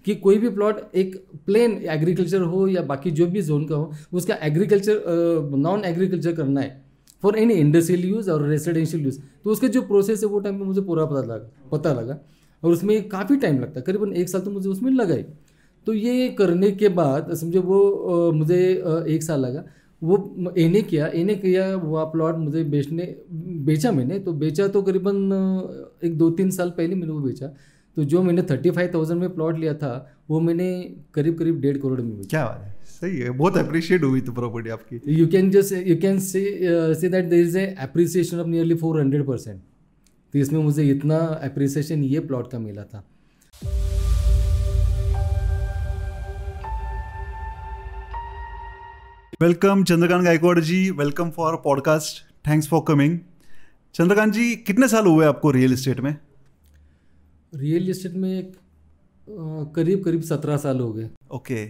कि कोई भी प्लॉट एक प्लेन एग्रीकल्चर हो या बाकी जो भी जोन का हो, उसका एग्रीकल्चर नॉन एग्रीकल्चर करना है फॉर एनी इंडस्ट्रियल यूज़ और रेसिडेंशियल यूज़। तो उसका जो प्रोसेस है वो टाइम पे मुझे पूरा पता लगा और उसमें काफ़ी टाइम लगता, करीबन 1 साल तो मुझे उसमें लगा ही। तो ये करने के बाद समझो वो मुझे 1 साल लगा। वो एने किया वो प्लॉट मुझे बेचा मैंने। तो बेचा तो करीबन 1-2-3 साल पहले मैंने वो बेचा। तो जो मैंने 35,000 में प्लॉट लिया था वो मैंने करीब 1.5 करोड़ में बेचा। क्या बात है, सही है, बहुत अप्रिशिएट हुई तो प्रॉपर्टी आपकी। You can say that there is a appreciation of nearly 400%। तो इसमें मुझे इतना एप्रिसिएशन ये प्लॉट का मिला था। Welcome Chandrakant Gaikwad ji, welcome for podcast, thanks for coming. Chandrakant ji, कितने साल हुए आपको रियल एस्टेट में? रियल एस्टेट में करीब 17 साल हो गए। ओके,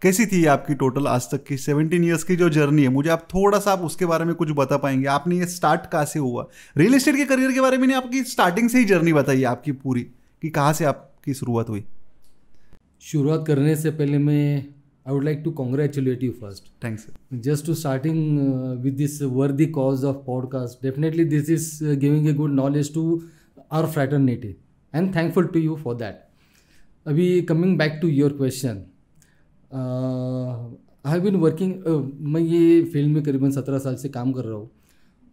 कैसी थी आपकी टोटल आज तक की 17 ईयर्स की जो जर्नी है? मुझे आप थोड़ा सा उसके बारे में कुछ बता पाएंगे? आपने ये स्टार्ट कहाँ से हुआ रियल एस्टेट के करियर के बारे में? नहीं, आपकी स्टार्टिंग से ही जर्नी बताइए आपकी पूरी, कि कहाँ से आपकी शुरुआत हुई। शुरुआत करने से पहले मैं I would like to congratulate you first. Thanks. Just to starting with this worthy cause of podcast. Definitely this is giving a good knowledge to our fraternity and thankful to you for that. अभी coming back to your question. I have been working, मैं ये field में करीबन 17 साल से काम कर रहा हूँ।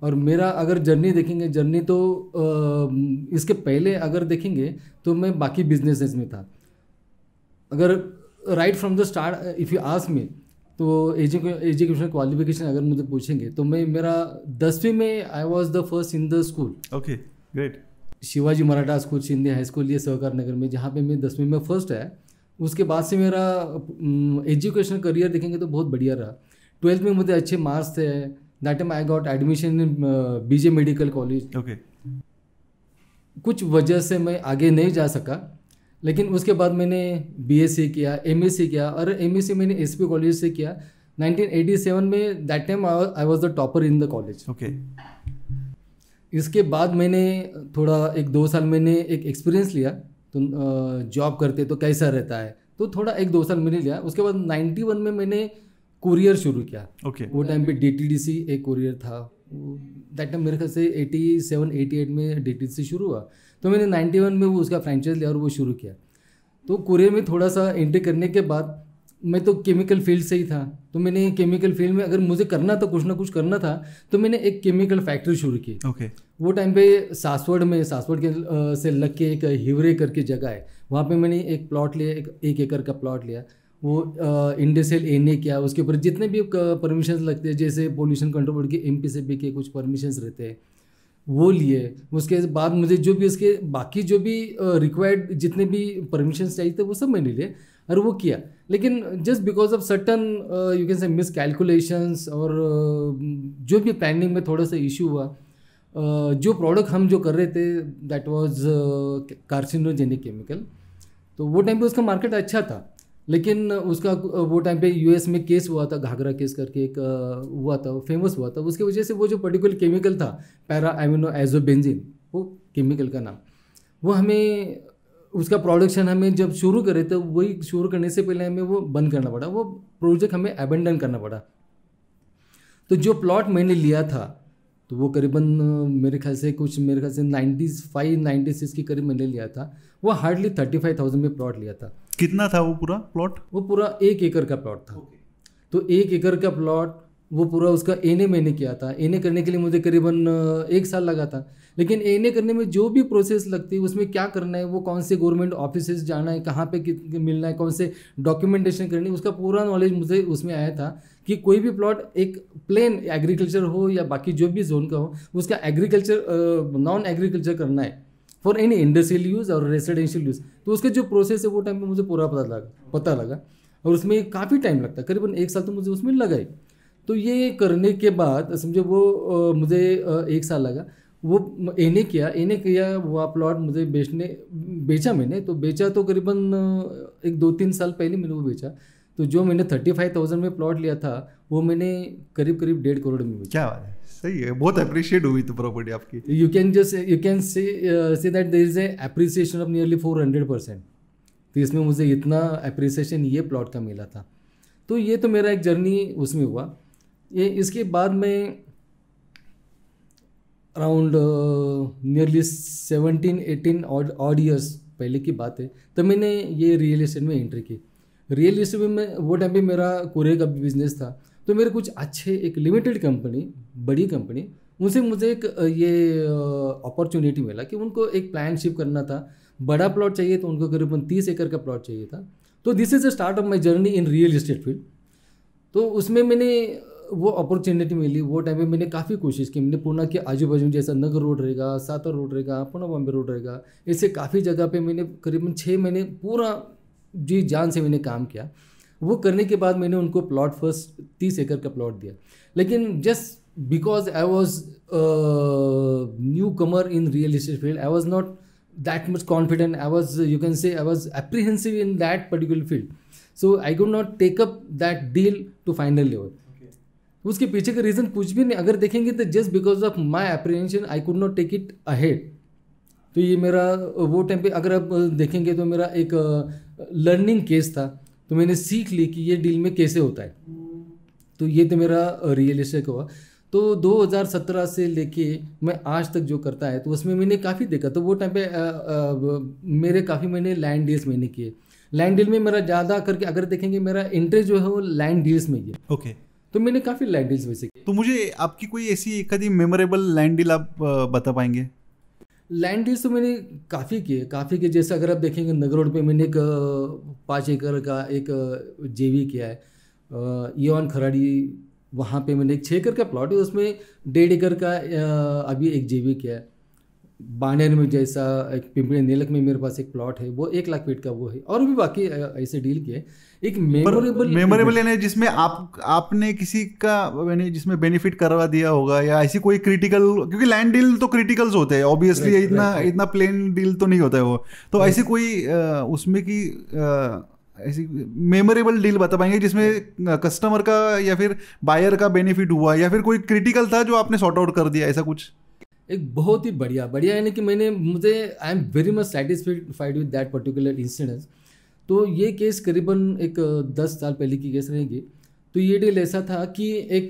और मेरा अगर जर्नी देखेंगे, जर्नी तो इसके पहले अगर देखेंगे तो मैं बाकी बिजनेसेस में था। अगर right from the start if you ask me, तो एजुकेशन क्वालिफिकेशन अगर मुझे पूछेंगे तो मैं मेरा 10वीं में I was the first in the school. Okay, great. Shivaji Maratha school, Shinde high school, ये सहकार नगर में, जहाँ पे मैं 10वीं में फर्स्ट है। उसके बाद से मेरा एजुकेशन करियर देखेंगे तो बहुत बढ़िया रहा। 12th में मुझे अच्छे मार्क्स थे। That time I got admission in BJ medical college. Okay, कुछ वजह से मैं आगे नहीं जा सका, लेकिन उसके बाद मैंने बीएससी किया, एमएससी किया, और एमएससी मैंने एसपी कॉलेज से किया 1987 में। That time I was the topper in the college. Okay. इसके बाद मैंने थोड़ा 1-2 साल मैंने एक एक्सपीरियंस लिया, तो जॉब करते तो कैसा रहता है, तो थोड़ा 1-2 साल मैंने लिया। उसके बाद 91 में मैंने कुरियर शुरू किया। ओके। वो टाइम पे डीटीडीसी एक कुरियर था। दैट टाइम मेरे ख्याल से 87-88 में डीटीडीसी शुरू हुआ। तो मैंने 91 में वो उसका फ्रेंचाइज लिया और वो शुरू किया। तो कुरियर में थोड़ा सा एंट्री करने के बाद मैं तो केमिकल फील्ड से ही था। तो मैंने केमिकल फील्ड में अगर मुझे करना था, कुछ ना कुछ करना था, तो मैंने एक केमिकल फैक्ट्री शुरू की। ओके। वो टाइम पे सासवड़ के से लग के एक हिवरे करके जगह है, वहाँ पे मैंने एक प्लॉट लिया, 1 एकड़ का प्लॉट लिया। वो इंडस्ट्रियल एने किया, उसके ऊपर जितने भी परमिशंस लगते हैं, जैसे पोल्यूशन कंट्रोल बोर्ड के एमपीसीबी के कुछ परमिशंस रहते हैं, वो लिए। उसके बाद मुझे जो भी उसके बाकी जो भी रिक्वायर्ड जितने भी परमिशंस चाहिए थे वो सब मैंने लिए और वो किया। लेकिन just because of certain you can से मिस कैलकुलेशंस और जो भी प्लानिंग में थोड़ा सा इशू हुआ, जो प्रोडक्ट हम जो कर रहे थे दैट वाज कार्सिनोजेनिक केमिकल। तो वो टाइम पे उसका मार्केट अच्छा था, लेकिन उसका वो टाइम पे यूएस में केस हुआ था, घाघरा केस करके एक हुआ था, फेमस हुआ था। उसकी वजह से वो जो पर्टिकुलर केमिकल था, पैरा एमिनो एजोबेंजीन, वो केमिकल का नाम, वो हमें उसका प्रोडक्शन हमें जब शुरू करे तो वही शुरू करने से पहले हमें वो बंद करना पड़ा, वो प्रोजेक्ट हमें अबेंडन करना पड़ा। तो जो प्लॉट मैंने लिया था तो वो करीबन मेरे ख्याल से 95-96 के करीब मैंने लिया था। वो हार्डली 35,000 में प्लॉट लिया था। कितना था वो पूरा प्लॉट? वो पूरा 1 एकड़ का प्लॉट था। तो 1 एकड़ का प्लॉट वो पूरा उसका एने मैंने किया था। एने करने के लिए मुझे करीबन 1 साल लगा था। लेकिन एने करने में जो भी प्रोसेस लगती है, उसमें क्या करना है, वो कौन से गवर्नमेंट ऑफिसेस जाना है, कहाँ पे मिलना है, कौन से डॉक्यूमेंटेशन करनी है, उसका पूरा नॉलेज मुझे उसमें आया था कि कोई भी प्लॉट एक प्लेन एग्रीकल्चर हो या बाकी जो भी जोन का हो, उसका एग्रीकल्चर नॉन एग्रीकल्चर करना है फॉर एनी इंडस्ट्रियल यूज़ और रेसिडेंशियल यूज़। तो उसका जो प्रोसेस है वो टाइम पे मुझे पूरा पता लगा और उसमें काफ़ी टाइम लगता, करीबन 1 साल तो मुझे उसमें लगा ही। तो ये करने के बाद समझो वो मुझे 1 साल लगा। वो एने किया वो प्लॉट मुझे बेचा मैंने। तो बेचा तो करीबन 1-2-3 साल पहले मैंने वो बेचा। तो जो मैंने 35,000 में प्लॉट लिया था वो मैंने करीब 1.5 करोड़ में बेचा। क्या बात है, सही है, बहुत अप्रिशिएट हुई तो प्रॉपर्टी आपकी। You can say that there is a appreciation of nearly 400%। तो इसमें मुझे इतना अप्रिसिएशन ये प्लॉट का मिला था। तो ये तो मेरा एक जर्नी उसमें हुआ। ये इसके बाद में अराउंड नियरली 17-18 ऑड ईयर्स पहले की बात है, तो मैंने ये रियल एस्टेट में एंट्री की। रियल एस्टेट में वो टाइम पे मेरा कुरियर का बिजनेस था, तो मेरे कुछ अच्छे एक लिमिटेड कंपनी, बड़ी कंपनी, उनसे मुझे एक ये अपॉर्चुनिटी मिला कि उनको एक प्लान शिप करना था। बड़ा प्लॉट चाहिए, तो उनको करीबन 30 एकड़ का प्लॉट चाहिए था। तो this is the start of my journey in real estate field. तो उसमें मैंने वो अपॉर्चुनिटी मिली। वो टाइम पे मैंने काफ़ी कोशिश की। मैंने पूना के आजू बाजू जैसा नगर रोड रहेगा, सातर रोड रहेगा, पुणे बॉम्बे रोड रहेगा, ऐसे काफ़ी जगह पे मैंने करीबन 6 महीने पूरा जी जान से मैंने काम किया। वो करने के बाद मैंने उनको प्लॉट फर्स्ट 30 एकड़ का प्लॉट दिया। लेकिन just because I was new Qamar in real estate field, I was not that much confident. I was, you can say, I was apprehensive in that particular field, so I could not take up that deal to final level. उसके पीछे का reason कुछ भी नहीं, अगर देखेंगे तो just because of my apprehension I could not take it ahead. तो ये मेरा वो टाइम पे अगर आप देखेंगे तो मेरा एक लर्निंग केस था। तो मैंने सीख ली कि ये डील में कैसे होता है। तो ये तो मेरा रियल एस्टेट हुआ। तो 2017 से लेके मैं आज तक जो करता है, तो उसमें मैंने काफ़ी देखा। तो वो टाइम पे मेरे काफ़ी मैंने लैंड डील्स मैंने किए। लैंड डील में मेरा ज़्यादा करके अगर देखेंगे मेरा इंटरेस्ट जो है वो लैंड डील्स में ही है। ओके। तो मैंने काफ़ी लैंड डील्स वैसे किए। तो मुझे आपकी कोई ऐसी एक आधी मेमोरेबल लैंड डील आप बता पाएंगे? लैंड डील्स तो मैंने काफ़ी किए। जैसे अगर आप देखेंगे नगर रोड पे मैंने एक 5 एकड़ का एक जेवी किया है। ईवान खराड़ी, वहाँ पे मैंने एक 6 एकड़ का प्लॉट है, उसमें 1.5 एकड़ का अभी एक जेवी किया है। बानेर में जैसा एक पिंपरी नीलक में मेरे पास एक प्लॉट है, वो 1 लाख फीट का वो है। और भी बाकी ऐसे डील किए। एक मेमोरेबल यानी जिसमें आपने किसी का यानी जिसमें बेनिफिट करवा दिया होगा, या ऐसी कोई क्रिटिकल, क्योंकि लैंड डील तो क्रिटिकल्स होते हैं ऑब्वियसली, इतना प्लेन डील तो नहीं होता है वो। तो ऐसी कोई उसमें की ऐसी मेमोरेबल डील बता पाएंगे जिसमें कस्टमर का या फिर बायर का बेनिफिट हुआ, या फिर कोई क्रिटिकल था जो आपने सॉर्ट आउट कर दिया, ऐसा कुछ? एक बहुत ही बढ़िया यानी कि मुझे आई am very much satisfied with that particular incidence. तो ये केस करीबन एक 10 साल पहले की केस रहेगी। तो ये डील ऐसा था कि एक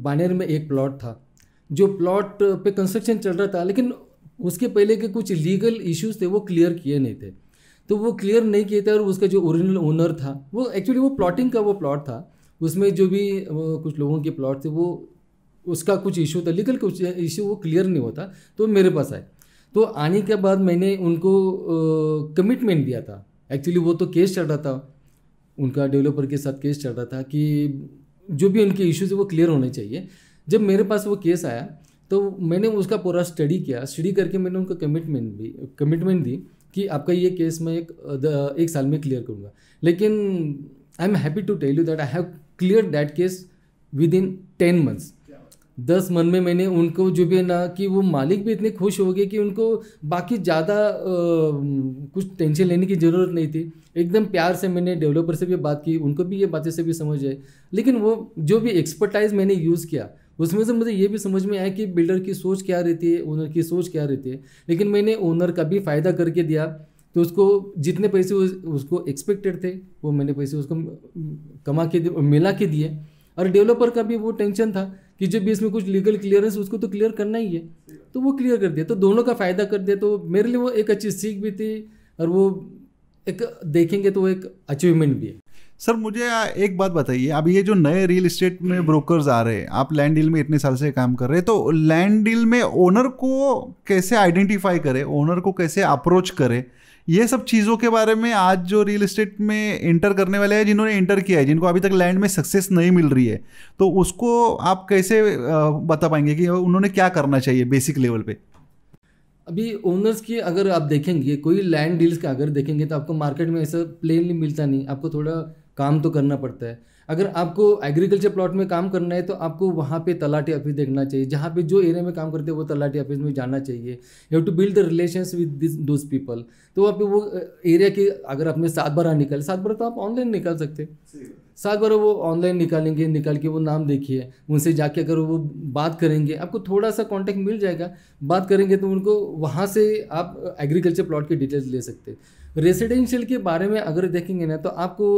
बानेर में एक प्लॉट था, जो प्लॉट पे कंस्ट्रक्शन चल रहा था, लेकिन उसके पहले के कुछ लीगल इश्यूज थे, वो क्लियर किए नहीं थे। तो वो क्लियर नहीं किए थे, और उसका जो ओरिजिनल ओनर था, वो एक्चुअली वो प्लॉटिंग का वो प्लॉट था, उसमें जो भी कुछ लोगों के प्लॉट थे, वो उसका कुछ इशू था, लीगल कुछ इशू, वो क्लियर नहीं होता। तो मेरे पास आए। तो आने के बाद मैंने उनको कमिटमेंट दिया था। एक्चुअली वो तो केस चल रहा था, उनका डेवलपर के साथ केस चल रहा था कि जो भी उनके इश्यूज है वो क्लियर होने चाहिए। जब मेरे पास वो केस आया, तो मैंने उसका पूरा स्टडी किया। स्टडी करके मैंने उनको कमिटमेंट दी कि आपका ये केस मैं एक साल में क्लियर करूँगा। लेकिन I am happy to tell you that I have clear that case within 10 months. 10 month में मैंने उनको जो भी है ना, कि वो मालिक भी इतने खुश हो गए कि उनको बाकी ज़्यादा कुछ टेंशन लेने की ज़रूरत नहीं थी। एकदम प्यार से मैंने डेवलपर से भी बात की, उनको भी ये बातें से भी समझ आए। लेकिन वो जो भी एक्सपर्टाइज मैंने यूज़ किया, उसमें से मुझे ये भी समझ में आया कि बिल्डर की सोच क्या रहती है, ओनर की सोच क्या रहती है। लेकिन मैंने ओनर का भी फ़ायदा करके दिया। तो उसको जितने पैसे उसको एक्सपेक्टेड थे, वो मैंने पैसे उसको कमा के मिला के दिए। और डेवलपर का भी वो टेंशन था कि जब भी इसमें कुछ लीगल क्लियरेंस, उसको तो क्लियर करना ही है, तो वो क्लियर कर दिया। तो दोनों का फ़ायदा कर दिया। तो मेरे लिए वो एक अच्छी सीख भी थी, और वो एक देखेंगे तो वो एक अचीवमेंट भी है। सर मुझे एक बात बताइए, अब ये जो नए रियल एस्टेट में ब्रोकर्स आ रहे हैं, आप लैंड डील में इतने साल से काम कर रहे हैं, तो लैंड डील में ओनर को कैसे आइडेंटिफाई करें, ओनर को कैसे अप्रोच करें, ये सब चीज़ों के बारे में आज जो रियल एस्टेट में इंटर करने वाले हैं, जिन्होंने इंटर किया है, जिनको अभी तक लैंड में सक्सेस नहीं मिल रही है, तो उसको आप कैसे बता पाएंगे कि उन्होंने क्या करना चाहिए बेसिक लेवल पे? अभी ओनर्स की अगर आप देखेंगे, कोई लैंड डील्स का अगर देखेंगे, तो आपको मार्केट में ऐसा प्लेनली मिलता नहीं, आपको थोड़ा काम तो करना पड़ता है। अगर आपको एग्रीकल्चर प्लॉट में काम करना है, तो आपको वहाँ पे तलाटी ऑफिस देखना चाहिए, जहाँ पे जो एरिया में काम करते हैं वो तलाटी ऑफिस में जाना चाहिए। You have to build the relations with those people. तो आप वो एरिया की अगर आपने 7 बार तो आप ऑनलाइन निकाल सकते हैं। 7 बार वो ऑनलाइन निकाल के वो नाम देखिए, उनसे जाके अगर वो बात करेंगे, आपको थोड़ा सा कॉन्टेक्ट मिल जाएगा। बात करेंगे तो उनको वहाँ से आप एग्रीकल्चर प्लॉट की डिटेल्स ले सकते हैं। रेसिडेंशियल के बारे में अगर देखेंगे ना तो आपको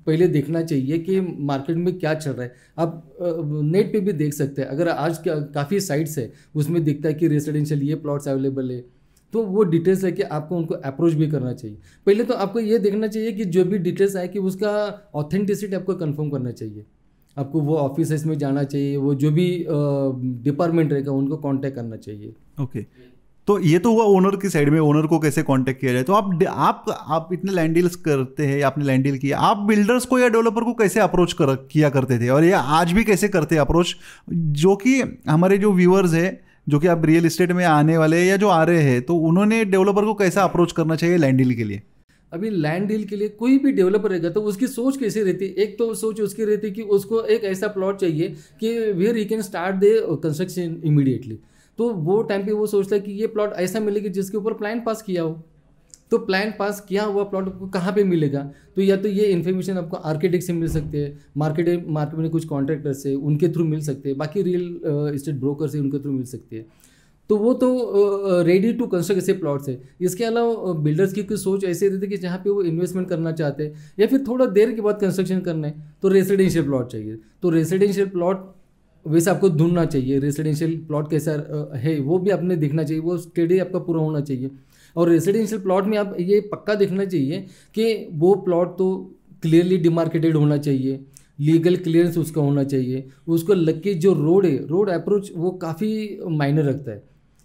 पहले देखना चाहिए कि मार्केट में क्या चल रहा है। आप नेट पे भी देख सकते हैं, अगर आज काफ़ी साइट्स है उसमें दिखता है कि रेसिडेंशियल ये प्लॉट्स अवेलेबल है, तो वो डिटेल्स लेके आपको उनको अप्रोच भी करना चाहिए। पहले तो आपको ये देखना चाहिए कि जो भी डिटेल्स आए कि उसका ऑथेंटिसिटी आपको कंफर्म करना चाहिए। आपको वो ऑफिस में जाना चाहिए, वो जो भी डिपार्टमेंट रहेगा उनको कांटेक्ट करना चाहिए। ओके तो ये तो हुआ ओनर की साइड में, ओनर को कैसे कांटेक्ट किया जाए। तो आप इतने लैंड डील्स करते हैं या आपने लैंड डील किया, आप बिल्डर्स को या डेवलपर को कैसे अप्रोच किया करते थे, और ये आज भी कैसे करते हैं अप्रोच, जो कि हमारे जो व्यूअर्स है जो कि आप रियल एस्टेट में आने वाले या जो आ रहे हैं, तो उन्होंने डेवलपर को कैसा अप्रोच करना चाहिए लैंड डील के लिए। अभी लैंड डील के लिए कोई भी डेवलपर रहेगा तो उसकी सोच कैसे रहती है, एक तो सोच उसकी रहती है कि उसको एक ऐसा प्लॉट चाहिए कि where he can start the construction immediately. तो वो टाइम पे वो सोचता है कि ये प्लॉट ऐसा मिलेगा जिसके ऊपर प्लान पास किया हो। तो प्लान पास किया हुआ प्लॉट आपको कहाँ पे मिलेगा, तो या तो ये इन्फॉर्मेशन आपको आर्किटेक्ट से मिल सकते हैं, मार्केट में कुछ कॉन्ट्रैक्टर से उनके थ्रू मिल सकते हैं, बाकी रियल एस्टेट ब्रोकर से उनके थ्रू मिल सकती है। तो वो तो रेडी टू कंस्ट्रक्ट ऐसे प्लॉट्स है। इसके अलावा बिल्डर्स की कुछ सोच ऐसे रहती है कि जहाँ पे वो इन्वेस्टमेंट करना चाहते हैं या फिर थोड़ा देर के बाद कंस्ट्रक्शन करना है तो रेसिडेंशियल प्लॉट चाहिए। तो रेसिडेंशियल प्लॉट वैसे आपको ढूंढना चाहिए, रेसिडेंशियल प्लॉट कैसा है वो भी आपने देखना चाहिए, वो स्टडी आपका पूरा होना चाहिए। और रेसिडेंशियल प्लॉट में आप ये पक्का देखना चाहिए कि वो प्लॉट तो क्लियरली डिमार्केटेड होना चाहिए, लीगल क्लियरेंस उसका होना चाहिए, उसको लग के जो रोड है, रोड अप्रोच वो काफ़ी मायने रखता है।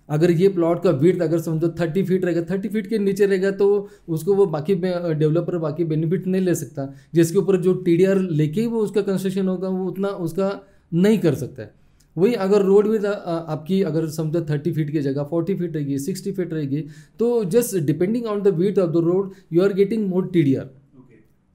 अगर ये प्लॉट का विड्थ अगर समझो 30 फीट रहेगा, 30 फीट के नीचे रहेगा तो उसको वो बाकी डेवलपर बाकी बेनिफिट नहीं ले सकता, जिसके ऊपर जो TDR लेके ही वो उसका कंस्ट्रक्शन होगा वो उतना उसका नहीं कर सकता है। वही अगर रोड विद आपकी अगर समझो 30 फीट की जगह 40 फीट रहेगी, 60 फीट रहेगी, तो just depending on the width of the road you are getting more TDR।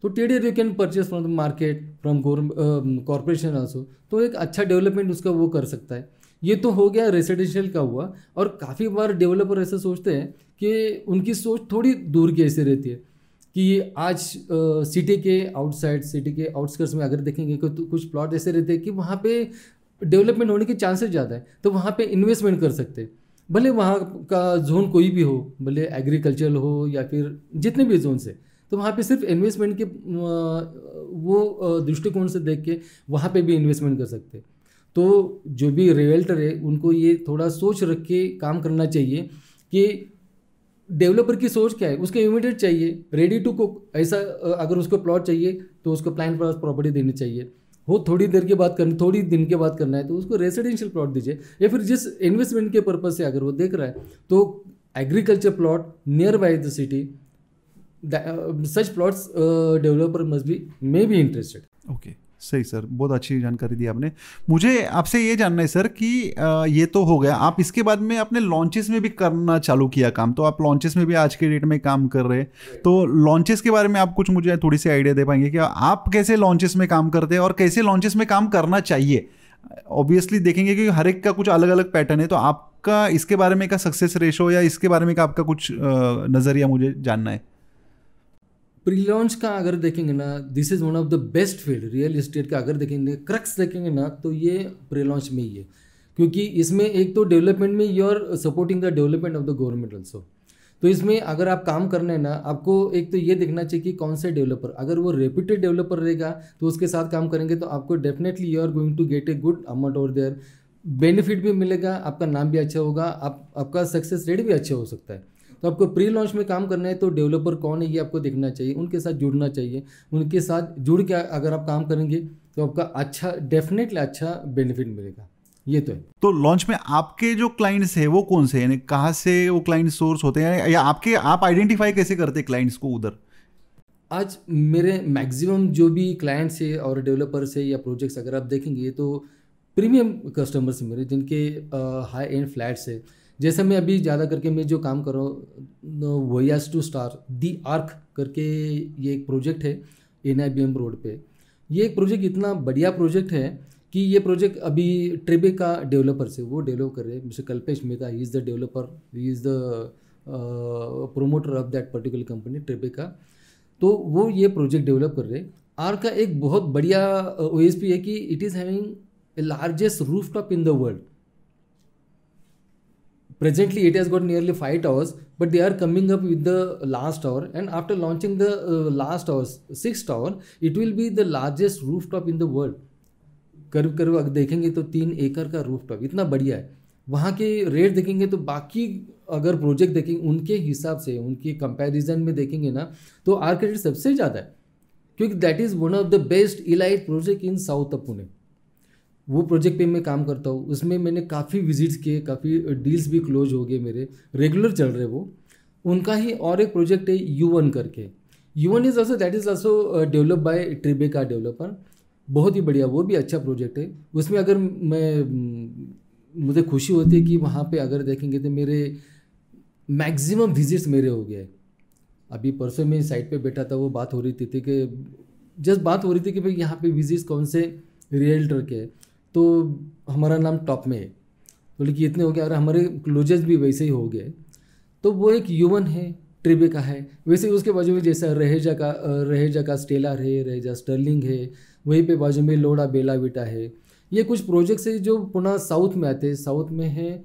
तो TDR you can purchase from the market, from corporation also. तो एक अच्छा डेवलपमेंट उसका वो कर सकता है। ये तो हो गया रेसिडेंशियल का हुआ। और काफ़ी बार डेवलपर ऐसे सोचते हैं कि उनकी सोच थोड़ी दूर की ऐसे रहती है कि आज सिटी के आउटसाइड, सिटी के आउटस्कर्ट्स में अगर देखेंगे तो कुछ प्लॉट ऐसे रहते हैं कि वहाँ पे डेवलपमेंट होने के चांसेस ज़्यादा है, तो वहाँ पे इन्वेस्टमेंट कर सकते हैं। भले वहाँ का जोन कोई भी हो, भले एग्रीकल्चरल हो या फिर जितने भी जोन से, तो वहाँ पे सिर्फ इन्वेस्टमेंट के वो दृष्टिकोण से देख के वहाँ पे भी इन्वेस्टमेंट कर सकते हैं। तो जो भी रियल्टर है उनको ये थोड़ा सोच रख के काम करना चाहिए कि डेवलपर की सोच क्या है, उसको इमीडिएट चाहिए, रेडी टू कुक। ऐसा अगर उसको प्लॉट चाहिए तो उसको प्लान पर प्रॉपर्टी देनी चाहिए। वो थोड़ी देर के बाद करनी, थोड़ी दिन के बाद करना है तो उसको रेसिडेंशियल प्लॉट दीजिए। या फिर जिस इन्वेस्टमेंट के पर्पज से अगर वो देख रहा है तो agriculture plot near by the city, such plots developer must be may be interested. Okay सही सर, बहुत अच्छी जानकारी दी आपने। मुझे आपसे ये जानना है सर कि ये तो हो गया, आप इसके बाद में अपने लॉन्चेस में भी करना चालू किया काम, तो आप लॉन्चेस में भी आज के डेट में काम कर रहे हैं, तो लॉन्चेस के बारे में आप कुछ मुझे थोड़ी सी आइडिया दे पाएंगे कि आप कैसे लॉन्चेस में काम करते हैं और कैसे लॉन्चेस में काम करना चाहिए। ऑब्वियसली देखेंगे कि हर एक का कुछ अलग अलग पैटर्न है, तो आपका इसके बारे में का सक्सेस रेशो या इसके बारे में का आपका कुछ नज़रिया मुझे जानना है। प्री लॉन्च का अगर देखेंगे ना, this is one of the best field real estate का। अगर देखेंगे क्रक्स देखेंगे ना तो ये प्री लॉन्च में ही है, क्योंकि इसमें एक तो डेवलपमेंट में you are supporting the development of the government also. तो इसमें अगर आप काम करना है ना, आपको एक तो ये देखना चाहिए कि कौन से डेवलपर, अगर वो रेप्यूटेड डेवलपर रहेगा तो उसके साथ काम करेंगे तो आपको definitely you are going to get a good amount over there, benefit भी मिलेगा, आपका नाम भी अच्छा होगा, आपका सक्सेस रेट भी अच्छा हो सकता है। तो आपको प्री लॉन्च में काम करना है तो डेवलपर कौन है ये आपको देखना चाहिए, उनके साथ जुड़ना चाहिए। उनके साथ जुड़ के अगर आप काम करेंगे तो आपका अच्छा, डेफिनेटली अच्छा बेनिफिट मिलेगा। ये तो है। तो लॉन्च में आपके जो क्लाइंट्स हैं वो कौन से हैं, यानी कहाँ से वो क्लाइंट सोर्स होते हैं, या आप आइडेंटिफाई कैसे करते हैं क्लाइंट्स को उधर? आज मेरे मैक्सिमम जो भी क्लाइंट्स है और डेवलपर्स है या प्रोजेक्ट्स अगर आप देखेंगे तो प्रीमियम कस्टमर्स मेरे, जिनके हाई एंड फ्लैट्स है। जैसे मैं अभी ज़्यादा करके मैं जो काम कर रहा हूँ voyage to star the arc करके, ये एक प्रोजेक्ट है NIBM रोड पे। ये एक प्रोजेक्ट इतना बढ़िया प्रोजेक्ट है कि ये प्रोजेक्ट अभी ट्रेबेका डेवलपर से वो डेवलप कर रहे हैं, mister Kalpesh Mehta, he is the developer, he is the promoter of that particular company Tribeca. तो वो ये प्रोजेक्ट डेवलप कर रहे हैं। आर्क का एक बहुत बढ़िया OSP है कि it is having a largest rooftop in the world. Presently, it has got nearly 5 towers, but they are coming up with the last tower. And after launching the last tower, 6th tower, it will be the largest rooftop in the world. करीब करीब अगर देखेंगे तो 3 एकड़ का rooftop, इतना बढ़िया है. वहाँ के रेट देखेंगे तो बाकी अगर प्रोजेक्ट देखेंगे उनके हिसाब से, उनके कंपैरिजन में देखेंगे ना, तो आर्किटेक्ट सबसे ज़्यादा है, क्योंकि that is one of the best elite project in south of Pune. वो प्रोजेक्ट पे मैं काम करता हूँ, उसमें मैंने काफ़ी विजिट्स किए, काफ़ी डील्स भी क्लोज हो गए मेरे, रेगुलर चल रहे वो. उनका ही और एक प्रोजेक्ट है U1 करके. U1 is also, that is also develop by Tribeca developer. बहुत ही बढ़िया, वो भी अच्छा प्रोजेक्ट है. उसमें अगर मुझे खुशी होती है कि वहाँ पे अगर देखेंगे तो मेरे मैक्सिमम विजिट्स मेरे हो गए. अभी परसों मैं साइट पे बैठा था, वो बात हो रही थी कि जस्ट बात हो रही थी कि भाई यहाँ पे विजिट्स कौन से रियल्टर के, तो हमारा नाम टॉप में है, तो लेकिन इतने हो गए और हमारे क्लोजेस भी वैसे ही हो गए. तो वो एक U1 है, ट्रिबेका है. वैसे उसके बाजू में जैसा रहेजा का स्टेलर है, रहेजा स्टर्लिंग है, वहीं पे बाजू में लोडा बेला विटा है. ये कुछ प्रोजेक्ट्स है जो पुणे साउथ में आते हैं, साउथ में है,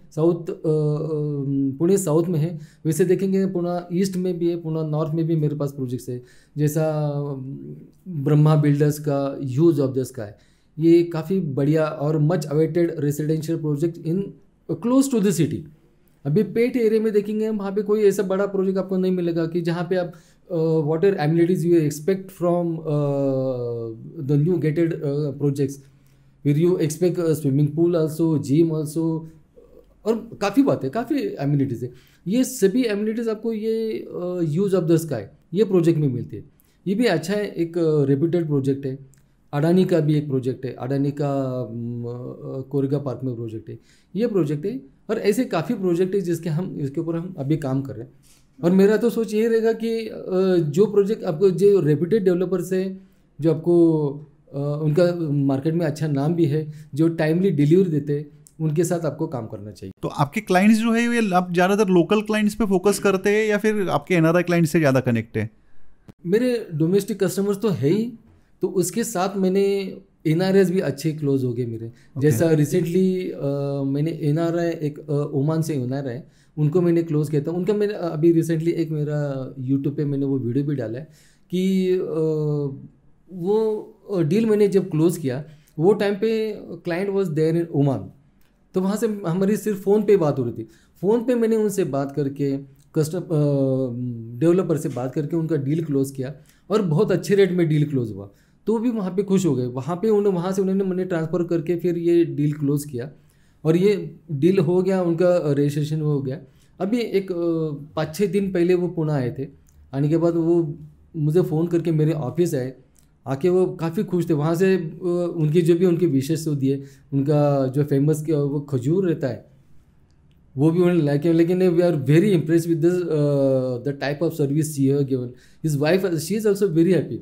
पुणे साउथ में है. वैसे देखेंगे पुणे ईस्ट में भी है, पुणे नॉर्थ में भी मेरे पास प्रोजेक्ट्स है. जैसा ब्रह्मा बिल्डर्स का ह्यूज ऑफ द स्काई, ये काफ़ी बढ़िया और much awaited residential project in close to the city. अभी पेट एरिया में देखेंगे वहाँ पे कोई ऐसा बड़ा प्रोजेक्ट आपको नहीं मिलेगा कि जहाँ पे आप water amenities you expect from the new gated projects. फिर you expect swimming pool also, gym also, और काफ़ी बात है, काफ़ी एमिनिटीज़ है. ये सभी एमिनिटीज़ आपको ये यूज ऑफ द स्काई ये प्रोजेक्ट में मिलती है. ये भी अच्छा है, एक रेप्यूटेड प्रोजेक्ट है. अडानी का भी एक प्रोजेक्ट है, अडानी का कोरेगा पार्क में प्रोजेक्ट है, ये प्रोजेक्ट है. और ऐसे काफ़ी प्रोजेक्ट है इसके ऊपर हम अभी काम कर रहे हैं. और मेरा तो सोच ये रहेगा कि जो प्रोजेक्ट आपको, जो रेप्यूटेड डेवलपर्स है, जो आपको उनका मार्केट में अच्छा नाम भी है, जो टाइमली डिलीवरी देते हैं, उनके साथ आपको काम करना चाहिए. तो आपके क्लाइंट्स जो है ये आप ज़्यादातर लोकल क्लाइंट्स पे फोकस करते हैं या फिर आपके NRI क्लाइंट्स से ज़्यादा कनेक्ट है? मेरे डोमेस्टिक कस्टमर्स तो है ही, तो उसके साथ मैंने NRIs भी अच्छे क्लोज हो गए मेरे. जैसा रिसेंटली मैंने NRI एक ओमान से NRI है, उनको मैंने क्लोज किया था. उनका मैंने अभी रिसेंटली एक मेरा यूट्यूब पे मैंने वो वीडियो भी डाला है कि वो डील मैंने जब क्लोज किया, वो टाइम पे client was there in Oman. तो वहाँ से हमारी सिर्फ फ़ोन पे बात हो रही थी. फ़ोन पे मैंने उनसे बात करके, डेवलपर से बात करके उनका डील क्लोज किया, और बहुत अच्छे रेट में डील क्लोज हुआ. तो भी वहाँ पे खुश हो गए. वहाँ से उन्होंने मनी ट्रांसफ़र करके फिर ये डील क्लोज किया, और ये डील हो गया, उनका रजिस्ट्रेशन हो गया. अभी एक 5-6 दिन पहले वो पुणे आए थे. आने के बाद वो मुझे फ़ोन करके मेरे ऑफिस आए, आके वो काफ़ी खुश थे. वहाँ से उनकी जो भी उनकी विशेष होती है, उनका जो फेमस वो खजूर रहता है वो भी उन्होंने लाइक. लेकिन we are very impress with the type of service she have given. His wife she is also very happy.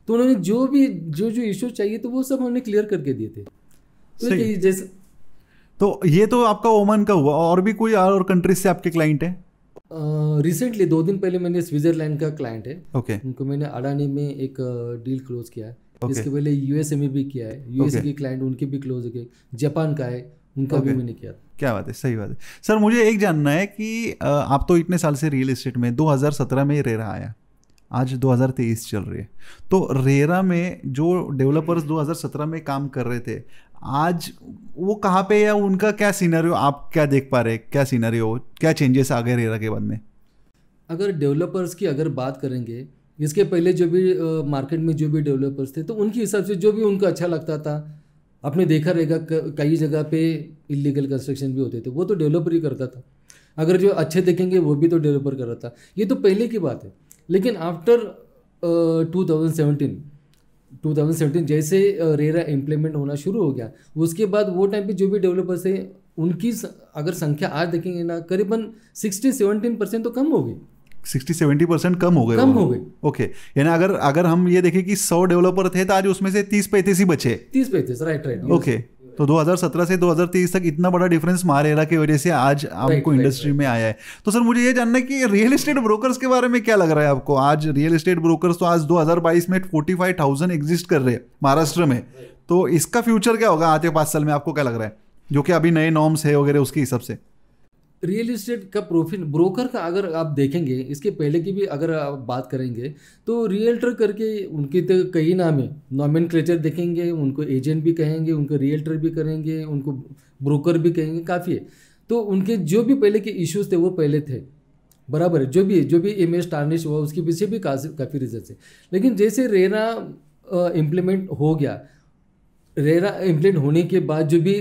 तो उन्होंने जो इश्यूज चाहिए तो वो सब उन्होंने क्लियर करके दिए थे. तो जैसे, तो ये तो आपका ओमान का हुआ, और भी कोई और कंट्रीज से आपके क्लाइंट है? रिसेंटली 2 दिन पहले मैंने स्विट्जरलैंड का क्लाइंट है. ओके. उनको मैंने अडानी में एक डील क्लोज किया है. इसके पहले USA में भी किया है. USA के क्लाइंट उनके भी क्लोज हो गए. जापान का है, उनका भी मैंने किया. क्या बात है, सही बात है. सर मुझे एक जानना है कि आप तो इतने साल से रियल एस्टेट में, 2017 में रेरा आया, आज 2023 चल रही है. तो रेरा में जो डेवलपर्स 2017 में काम कर रहे थे, आज वो कहाँ पे, या उनका क्या सिनेरियो आप क्या देख पा रहे हैं? क्या सिनेरियो, क्या चेंजेस आ गए रेरा के बाद में? अगर डेवलपर्स की अगर बात करेंगे, इसके पहले जो भी मार्केट में जो भी डेवलपर्स थे, तो उनके हिसाब से जो भी उनको अच्छा लगता था, आपने देखा रहेगा कई जगह पे इलीगल कंस्ट्रक्शन भी होते थे, वो तो डेवलपर ही करता था. अगर जो अच्छे देखेंगे वो भी तो डेवलपर कर रहा था. ये तो पहले की बात है. लेकिन आफ्टर 2017 जैसे रेरा इम्प्लीमेंट होना शुरू हो गया, उसके बाद वो टाइम पे जो भी डेवलपर्स हैं, उनकी अगर संख्या आज देखेंगे ना, करीबन 60-70% तो कम हो गई. 60-70% कम हो गए. ओके. यानी अगर हम ये देखें कि 100 डेवलपर थे तो आज उसमें से 30-35 ही बचे. 30-35, राइट. ओके. तो 2017 से 2023 तक इतना बड़ा डिफरेंस महारेरा की वजह से आज आपको इंडस्ट्री में आया है. तो सर मुझे ये जानना है कि रियल एस्टेट ब्रोकर्स के बारे में क्या लग रहा है आपको? आज रियल एस्टेट ब्रोकर्स तो आज 2022 में 45,000 एग्जिस्ट कर रहे हैं महाराष्ट्र में. तो इसका फ्यूचर क्या होगा आते 5 साल में, आपको क्या लग रहा है, जो कि अभी नए नॉर्म्स है वगैरह उसके हिसाब से? रियल इस्टेट का प्रॉफिट ब्रोकर का अगर आप देखेंगे, इसके पहले की भी अगर आप बात करेंगे तो रियल्टर करके उनके तो कई नाम है, नॉमेनक्लेचर देखेंगे, उनको एजेंट भी कहेंगे, उनको रियल्टर भी करेंगे, उनको ब्रोकर भी कहेंगे, काफ़ी है। तो उनके जो भी पहले के इश्यूज थे वो पहले थे, बराबर है। जो भी इमेज टार्निश हुआ उसके पीछे भी काफ़ी रीजन है। लेकिन जैसे रेरा इम्प्लीमेंट हो गया, रेरा इम्प्लीमेंट होने के बाद जो भी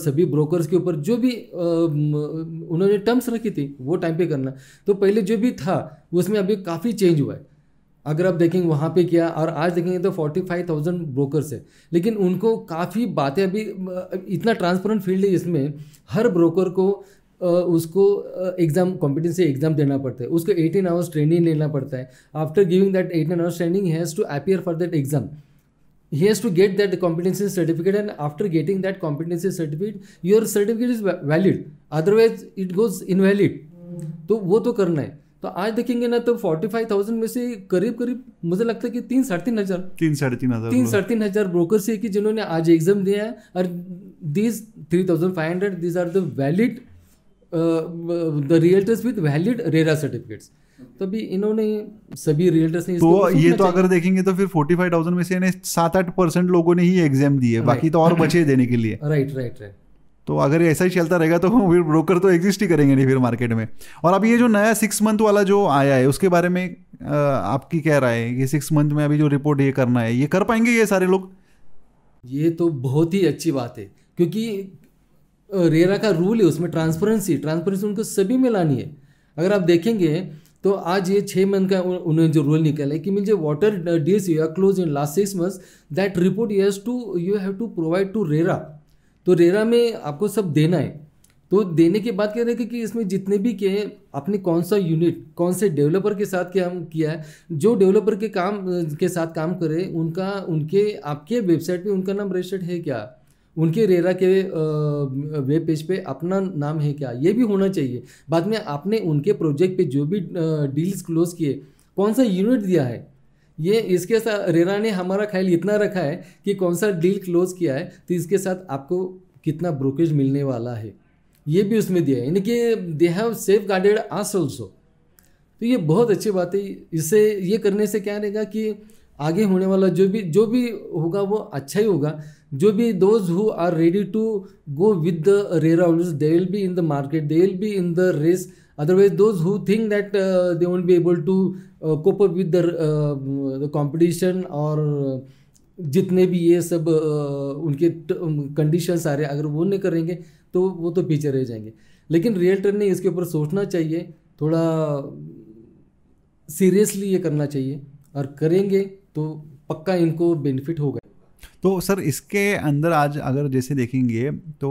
सभी ब्रोकर्स के ऊपर जो भी उन्होंने टर्म्स रखी थी वो टाइम पे करना, तो पहले जो भी था उसमें अभी काफ़ी चेंज हुआ है। अगर आप देखेंगे वहाँ पे क्या, और आज देखेंगे तो 45,000 ब्रोकर्स है, लेकिन उनको काफ़ी बातें अभी इतना ट्रांसपेरेंट फील्ड है, इसमें हर ब्रोकर को उसको एग्ज़ाम कॉम्पिटेंसी एग्ज़ाम देना पड़ता है, उसको 18 आवर्स ट्रेनिंग लेना पड़ता है। After giving that 18 hours training, he has to appear for that exam, he has to get that competency certificate, and after getting that competency certificate, your certificate is valid, otherwise it goes invalid. तो वो तो करना है। तो आज देखेंगे ना तो 45,000 में से करीब मुझे लगता है कि 3-3.5 हजार ब्रोकर्स है कि जिन्होंने आज एग्जाम दिया है, और these 3,500 these are the valid the realtors with valid RERA certificates. तभी इन्होंने सभी रियल्टर्स ने तो ये तो अगर देखेंगे तो फिर 45,000 में से 7-8% लोगों ने ही एग्जाम दिए, बाकी तो और बचे देने के लिए। राइट। तो अगर ऐसा ही चलता रहेगा तो फिर ब्रोकर तो एग्जिस्ट ही करेंगे नहीं फिर मार्केट में। और अभी ये जो नया 6 मंथ वाला जो आया है उसके बारे में आपकी क्या राय है कि 6 मंथ में अभी जो रिपोर्ट ये करना है, ये कर पाएंगे ये सारे लोग? ये तो बहुत ही अच्छी बात है, क्योंकि रेरा का रूल है, उसमें ट्रांसपेरेंसी उनको सभी में लानी है। अगर आप देखेंगे तो आज ये 6 मंथ का उन्होंने जो रूल निकाला है कि मुझे water deals you are close in last 6 months, that report you have to provide to RERA. तो रेरा में आपको सब देना है। तो देने के बाद कह रहे हैं कि इसमें जितने भी के आपने कौन सा यूनिट कौन से डेवलपर के साथ किया है, जो डेवलपर के साथ काम करे उनके आपके वेबसाइट पे उनका नाम रजिस्टर्ड है क्या, उनके रेरा के वेब पेज पे अपना नाम है क्या, ये भी होना चाहिए। बाद में आपने उनके प्रोजेक्ट पे जो भी डील्स क्लोज किए, कौन सा यूनिट दिया है, ये इसके साथ रेरा ने हमारा ख्याल इतना रखा है कि कौन सा डील क्लोज किया है तो इसके साथ आपको कितना ब्रोकरेज मिलने वाला है, ये भी उसमें दिया है। यानी कि they have safe guarded us also. तो ये बहुत अच्छी बात है। इससे ये करने से क्या रहेगा कि आगे होने वाला जो भी होगा वो अच्छा ही होगा। जो भी those who are ready to go with the RERA also, they will be in the market, they will be in the race. Otherwise those who think that they won't be able to cope up with the competition, और जितने भी ये सब उनके conditions आ रहे हैं, अगर वो नहीं करेंगे तो वो तो पीछे रह जाएंगे। लेकिन रियल्टर ने इसके ऊपर सोचना चाहिए, थोड़ा सीरियसली ये करना चाहिए, और करेंगे तो पक्का इनको बेनिफिट होगा। तो सर इसके अंदर आज अगर जैसे देखेंगे तो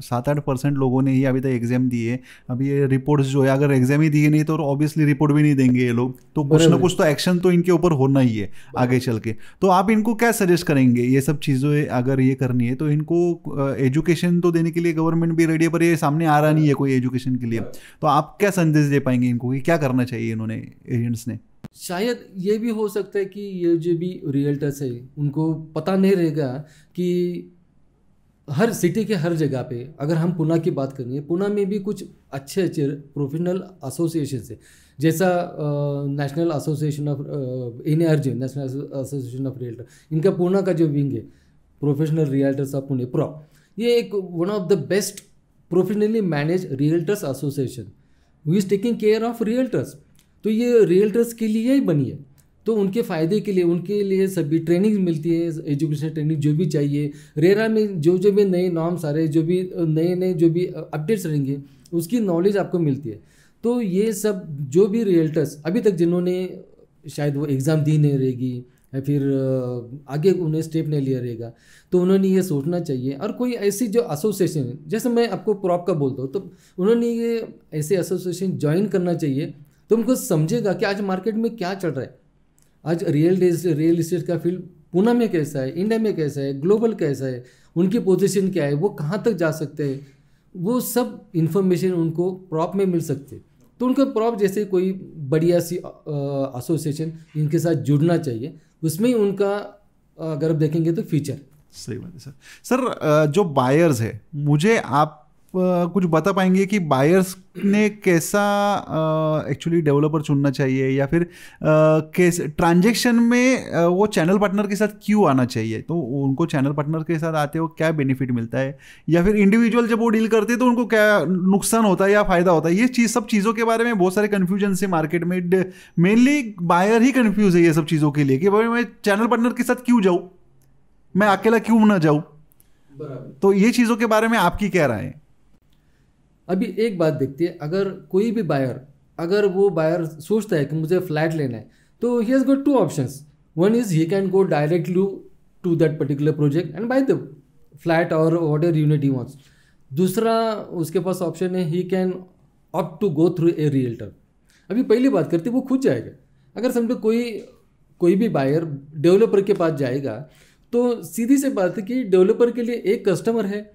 7-8% लोगों ने ही अभी तक एग्जाम दिए। अभी ये रिपोर्ट्स जो है, अगर एग्जाम ही दिए नहीं तो ऑब्वियसली रिपोर्ट भी नहीं देंगे ये लोग, तो कुछ ना कुछ तो एक्शन तो इनके ऊपर होना ही है आगे चल के। तो आप इनको क्या सजेस्ट करेंगे, ये सब चीज़ें अगर ये करनी है तो इनको एजुकेशन तो देने के लिए गवर्नमेंट भी रेडी है, पर ये सामने आ रहा नहीं है कोई एजुकेशन के लिए, तो आप क्या संदेश दे पाएंगे इनको कि क्या करना चाहिए इन्होंने, एजेंट्स ने? शायद ये भी हो सकता है कि ये जो भी रियल्टर्स है उनको पता नहीं रहेगा कि हर सिटी के हर जगह पे, अगर हम पुणे की बात करेंगे, पुणे में भी कुछ अच्छे प्रोफेशनल एसोसिएशन है, जैसा national association of NARJ, national association of realtor, इनका पुणे का जो विंग है professional realtors of Pune pro, ये एक one of the best professionally manage realtors association who is taking care of realtors. तो ये रियल्टर्स के लिए ही बनी है, तो उनके फ़ायदे के लिए उनके लिए सभी ट्रेनिंग मिलती है, एजुकेशन ट्रेनिंग जो भी चाहिए। रेरा में जो भी नए नॉर्म्स आ रहे, जो भी नए जो भी अपडेट्स रहेंगे, उसकी नॉलेज आपको मिलती है। तो ये सब जो भी रियल्टर्स अभी तक जिन्होंने शायद वो एग्ज़ाम दी नहीं रहेगी या फिर आगे उन्हें स्टेप नहीं लिया रहेगा, तो उन्होंने ये सोचना चाहिए। और कोई ऐसी जो एसोसिएशन है, जैसे मैं आपको प्रॉप का बोलता हूँ, तो उन्होंने ये ऐसे एसोसिएशन ज्वाइन करना चाहिए, तो उनको समझेगा कि आज मार्केट में क्या चल रहा है, आज रियल इस्टेट का फील्ड पुणे में कैसा है, इंडिया में कैसा है, ग्लोबल कैसा है, उनकी पोजीशन क्या है, वो कहाँ तक जा सकते हैं, वो सब इन्फॉर्मेशन उनको प्रॉप में मिल सकती है। तो उनको प्रॉप जैसे कोई बढ़िया सी एसोसिएशन इनके साथ जुड़ना चाहिए, उसमें ही उनका अगर आप देखेंगे तो फ्यूचर। सही बात है सर। जो बायर्स है, मुझे आप कुछ बता पाएंगे कि बायर्स ने कैसा एक्चुअली डेवलपर चुनना चाहिए, या फिर कैसे ट्रांजेक्शन में वो चैनल पार्टनर के साथ क्यों आना चाहिए, तो उनको चैनल पार्टनर के साथ आते हो क्या बेनिफिट मिलता है, या फिर इंडिविजुअल जब वो डील करते हैं तो उनको क्या नुकसान होता है या फायदा होता है। ये सब चीज़ों के बारे में बहुत सारे कन्फ्यूजन है मार्केट में। मेनली बायर ही कन्फ्यूज है ये सब चीज़ों के लिए कि भाई मैं चैनल पार्टनर के साथ क्यों जाऊँ, मैं अकेला क्यों ना जाऊँ। तो ये चीज़ों के बारे में आपकी क्या राय है? अभी एक बात देखते हैं, अगर कोई भी बायर, अगर वो बायर सोचता है कि मुझे फ्लैट लेना है, तो he has got 2 options. One is he can go directly to that particular project and buy the flat और whatever unit he wants. दूसरा उसके पास ऑप्शन है, he can opt to go through a realtor. अभी पहली बात करते वो खुद जाएगा। अगर समझो कोई भी बायर डेवलपर के पास जाएगा, तो सीधी सी बात है कि डेवलपर के लिए एक कस्टमर है,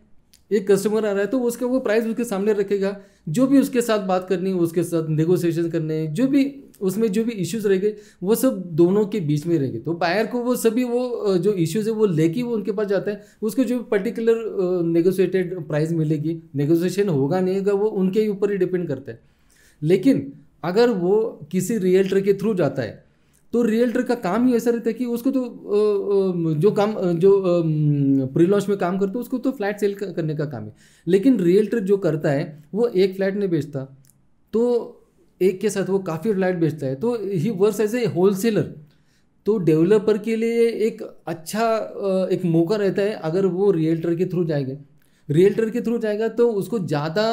एक कस्टमर आ रहा है, तो उसका वो प्राइस उसके सामने रखेगा। जो भी उसके साथ बात करनी है, उसके साथ नेगोशिएशन करने हैं, जो भी उसमें जो भी इश्यूज रहेंगे वो सब दोनों के बीच में रहेंगे। तो बायर को वो सभी वो जो इश्यूज है वो लेके वो उनके पास जाता है, उसको जो पर्टिकुलर नेगोशिएटेड प्राइस मिलेगी, नेगोशिएशन होगा नहीं होगा वो उनके ऊपर ही डिपेंड करता है। लेकिन अगर वो किसी रियल्टर के थ्रू जाता है, तो रियल्टर का काम ही ऐसा रहता है कि उसको तो जो प्री लॉन्च में काम करता है उसको तो फ्लैट सेल करने का काम है। लेकिन रियल्टर जो करता है वो एक फ्लैट नहीं बेचता, तो एक के साथ वो काफ़ी फ्लैट बेचता है, तो he works as a wholesaler. तो डेवलपर के लिए एक अच्छा एक मौका रहता है अगर वो रियल्टर के थ्रू जाएगा। रियल्टर के थ्रू जाएगा तो उसको ज़्यादा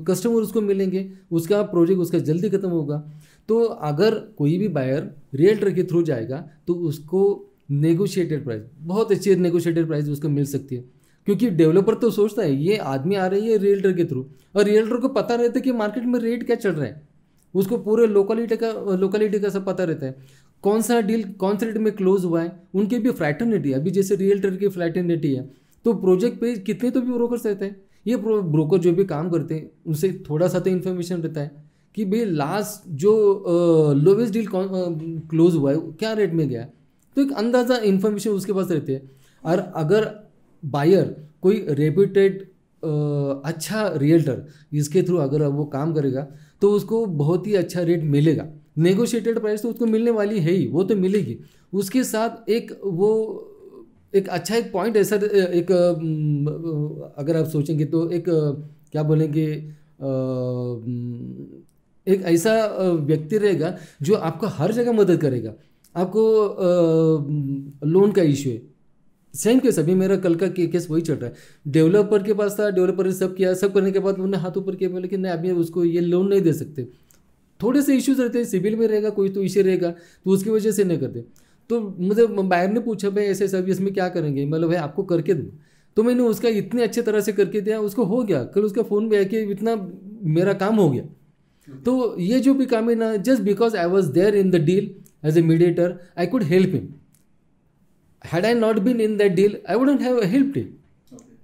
कस्टमर उसको मिलेंगे, उसका प्रोजेक्ट उसका जल्दी खत्म होगा। तो अगर कोई भी बायर रियल्टर के थ्रू जाएगा तो उसको नेगोशिएटेड प्राइस, बहुत अच्छी नेगोशिएटेड प्राइस उसको मिल सकती है, क्योंकि डेवलपर तो सोचता है ये आदमी आ रही है रियल्टर के थ्रू, और रियल्टर को पता रहता है कि मार्केट में रेट क्या चल रहा है, उसको पूरे लोकेलिटी का सब पता रहता है, कौन सा डील कौन से रेट में क्लोज हुआ है। उनकी भी फ्लैटर्निटी है, अभी जैसे रियल्टर की फ्लैटर्निटी है, तो प्रोजेक्ट पे कितने तो भी ब्रोकर्स रहते हैं। ये ब्रोकर जो भी काम करते हैं उनसे थोड़ा सा तो इन्फॉर्मेशन रहता है कि भाई लास्ट जो लोवेस्ट डील क्लोज हुआ है क्या रेट में गया है, तो एक अंदाज़ा इन्फॉर्मेशन उसके पास रहती है। और अगर बायर कोई रेप्यूटेड अच्छा रियल्टर इसके थ्रू अगर वो काम करेगा तो उसको बहुत ही अच्छा रेट मिलेगा। नेगोशिएटेड प्राइस तो उसको मिलने वाली है ही, वो तो मिलेगी। उसके साथ एक अच्छा एक पॉइंट ऐसा एक अगर आप सोचेंगे तो एक क्या बोलेंगे, एक ऐसा व्यक्ति रहेगा जो आपको हर जगह मदद करेगा। आपको लोन का इशू है, सेम केस अभी मेरा कल का केस वही चल रहा है। डेवलपर के पास था, डेवलपर ने सब किया, सब करने के बाद उन्होंने हाथ ऊपर किया, लेकिन नहीं अभी उसको ये लोन नहीं दे सकते, थोड़े से इश्यूज रहते हैं, सिविल में रहेगा कोई तो इश्यू रहेगा, तो उसकी वजह से नहीं करते। तो मुझे बायर ने पूछा भाई ऐसे सब इसमें क्या करेंगे, मतलब भाई आपको करके दूँ, तो मैंने उसका इतने अच्छे तरह से करके दिया, उसको हो गया। कल उसका फ़ोन पे आके इतना मेरा काम हो गया। तो ये जो भी काम है ना, just because I was there in the deal as a mediator, I could help him. Had I not been in that deal I wouldn't have helped him.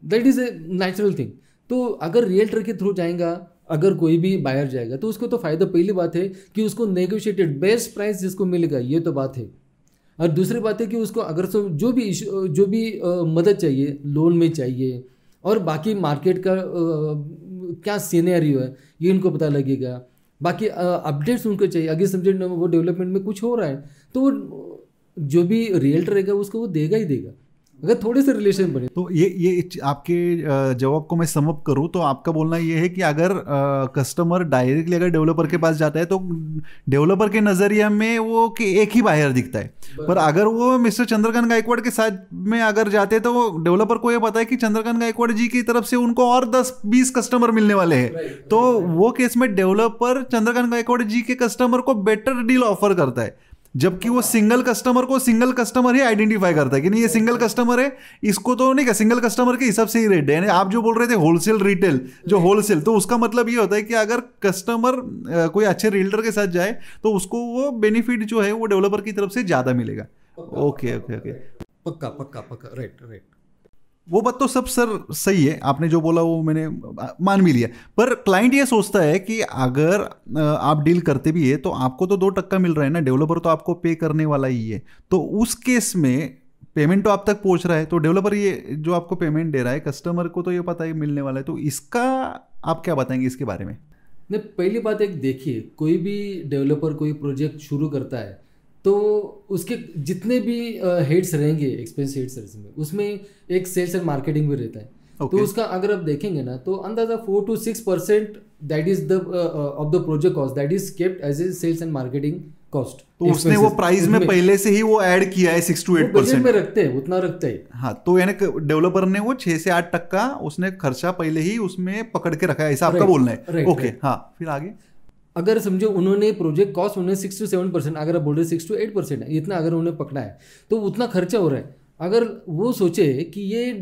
That is a natural thing. तो अगर realtor के through जाएगा, अगर कोई भी buyer जाएगा तो उसको तो फ़ायदा, पहली बात है कि उसको नेगोशिएटेड बेस्ट प्राइस जिसको मिलेगा, ये तो बात है। और दूसरी बात है कि उसको अगर जो भी मदद चाहिए, लोन में चाहिए और बाकी मार्केट का क्या सिनेरियो है ये इनको पता लगेगा, बाकी अपडेट्स उनको चाहिए। अगर समझे वो डेवलपमेंट में कुछ हो रहा है तो जो भी रियल्टर रहेगा उसको वो देगा ही देगा, अगर थोड़े से रिलेशन बने। तो ये आपके जवाब को मैं समअप करूँ तो आपका बोलना ये है कि अगर कस्टमर डायरेक्टली अगर डेवलपर के पास जाता है तो डेवलपर के नज़रिया में वो कि एक ही बायर दिखता है, पर अगर वो मिस्टर चंद्रकांत गायकवाड़ के साथ में अगर जाते हैं तो वो डेवलपर को ये पता है कि चंद्रकांत गायकवाड़ जी की तरफ से उनको और 10-20 कस्टमर मिलने वाले हैं। तो वो केस में डेवलपर चंद्रकांत गायकवाड़ जी के कस्टमर को बेटर डील ऑफर करता है, जबकि वो सिंगल कस्टमर ही आइडेंटिफाई करता है कि नहीं ये सिंगल कस्टमर है, इसको तो नहीं, सिंगल कस्टमर के हिसाब से ही रेट है। आप जो बोल रहे थे होलसेल रिटेल, जो होलसेल, तो उसका मतलब ये होता है कि अगर कस्टमर कोई अच्छे रियल्टर के साथ जाए तो उसको वो बेनिफिट जो है वो डेवलपर की तरफ से ज़्यादा मिलेगा। ओके, पक्का, राइट। वो बात तो सब सर सही है, आपने जो बोला वो मैंने मान भी लिया, पर क्लाइंट ये सोचता है कि अगर आप डील करते भी है तो आपको तो 2% मिल रहा है ना, डेवलपर तो आपको पे करने वाला ही है। तो उस केस में पेमेंट तो आप तक पहुंच रहा है, तो डेवलपर ये जो आपको पेमेंट दे रहा है, कस्टमर को तो ये पता है मिलने वाला है, तो इसका आप क्या बताएंगे इसके बारे में? नहीं, पहली बात एक देखिए, कोई भी डेवलपर कोई प्रोजेक्ट शुरू करता है तो उसके जितने भी हेड्स रहेंगे, एक्सपेंस हेड्स में, उसमें एक सेल्स एंड मार्केटिंग भी रहता है। तो उसका अगर आप देखेंगे ना तो अंदाजा 4 to 6% that is the of the project cost that is kept as a sales and marketing cost. तो उसने वो प्राइस में पहले से ही वो ऐड किया है 6 to 8% में रखते हैं, उतना रखते हैं। हाँ, तो यानी डेवलपर ने वो 6 से 8% उसने खर्चा पहले ही उसमें पकड़ के रखा है, ऐसा आपका बोलना है? ओके, हाँ, फिर आगे अगर समझो उन्होंने प्रोजेक्ट कॉस्ट उन्होंने 6 to 7%, अगर आप बोल रहे 6 to 8% है, इतना अगर उन्हें पकड़ा है तो उतना खर्चा हो रहा है। अगर वो सोचे कि ये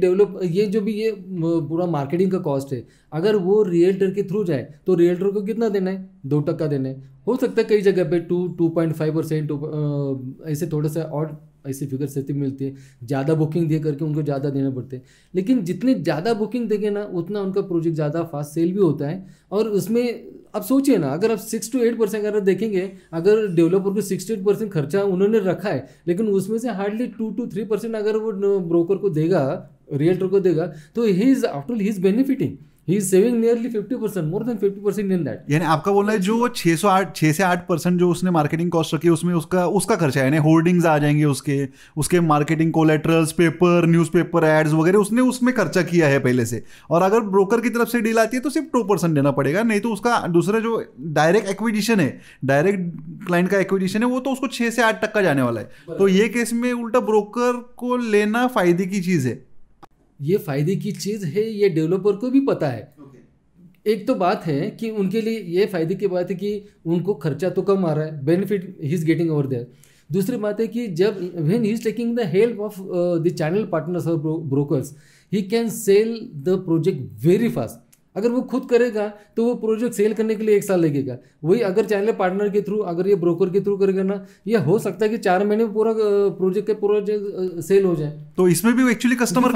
जो भी ये पूरा मार्केटिंग का कॉस्ट है, अगर वो रियल्टर के थ्रू जाए तो रियल्टर को कितना देना है? 2% देना है। हो सकता है कई जगह पे 2.5% ऐसे थोड़ा सा और ऐसी फिगर से मिलती है, ज़्यादा बुकिंग दे करके उनको ज़्यादा देना पड़ते हैं। लेकिन जितने ज़्यादा बुकिंग देंगे ना उतना उनका प्रोजेक्ट ज़्यादा फास्ट सेल भी होता है। और उसमें अब सोचिए ना, अगर आप 6 to 8% अगर देखेंगे, अगर डेवलपर को 6 to 8% खर्चा उन्होंने रखा है, लेकिन उसमें से हार्डली 2 to 3% अगर वो ब्रोकर को देगा, रियल्टर को देगा, तो he is after all he is benefiting, he is saving nearly 50%, more than 50% in that. यानी आपका बोलना है जो 6 से 8% जो उसने मार्केटिंग कॉस्ट रखी है उसमें उसका खर्चा है, यानी होर्डिंग्स आ जाएंगे, उसके मार्केटिंग कोलेटरल्स, पेपर, न्यूज़पेपर एड्स वगैरह उसने उसमें खर्चा किया है पहले से। और अगर ब्रोकर की तरफ से डील आती है तो सिर्फ 2% देना पड़ेगा, नहीं तो उसका दूसरा जो डायरेक्ट एक्विजिशन है, डायरेक्ट क्लाइंट का एक्विजिशन है, वो तो उसको 6 से 8% जाने वाला है। तो ये केस में उल्टा ब्रोकर को लेना फायदे की चीज़ है। ये फायदे की चीज़ है, ये डेवलपर को भी पता है। एक तो बात है कि उनके लिए ये फायदे की बात है कि उनको खर्चा तो कम आ रहा है, benefit he is getting over there. दूसरी बात है कि जब when he is taking the help of the channel partners और brokers, he can sell the project very fast. अगर वो खुद करेगा तो वो प्रोजेक्ट सेल करने के लिए 1 साल लगेगा। वही अगर चैनल पार्टनर के थ्रू, अगर ये ब्रोकर के थ्रू करेगा ना, ये हो सकता है कि 4 महीने में पूरा प्रोजेक्ट सेल हो जाए। तो इसमें भी एक्चुअली कस्टमर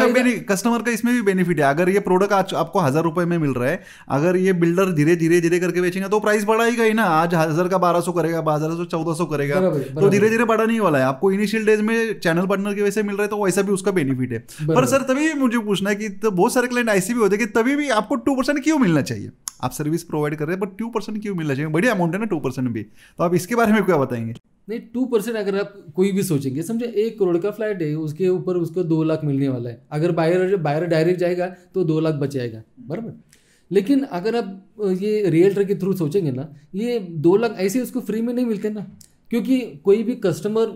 का इसमें भी बेनिफिट है। अगर ये प्रोडक्ट आज आपको 1000 रुपए में मिल रहा है, अगर ये बिल्डर धीरे धीरे करके बेचेंगे तो प्राइस बढ़ाएगा ही ना। आज 1000 का 1200 करेगा, 1200 1400 करेगा, तो धीरे धीरे बढ़ा नहीं वाला है। आपको इनिशियल डेज में चैनल पार्टनर की वजह से मिल रहा है, तो वैसा भी उसका बेनिफिट है। पर सर तभी मुझे पूछना है कि बहुत सारे क्लाइंट ऐसे भी होते हैं कि तभी भी आपको 2% क्यों मिलना चाहिए? आप सर्विस प्रोवाइड कर रहे हैं बट 2% क्यों मिलना चाहिए? बढ़िया अमाउंट है ना 2% भी, तो आप इसके बारे में क्या बताएंगे? नहीं, 2% अगर आप कोई भी सोचेंगे, समझे 1 करोड़ का फ्लैट है, उसके ऊपर उसको 2 लाख मिलने वाला है। अगर बायर डायरेक्ट जाएगा तो 2 लाख बच जाएगा, बराबर। लेकिन अगर आप ये रियल्टर के थ्रू सोचेंगे ना, ये 2 लाख ऐसे उसको फ्री में नहीं मिलते ना, क्योंकि कोई भी कस्टमर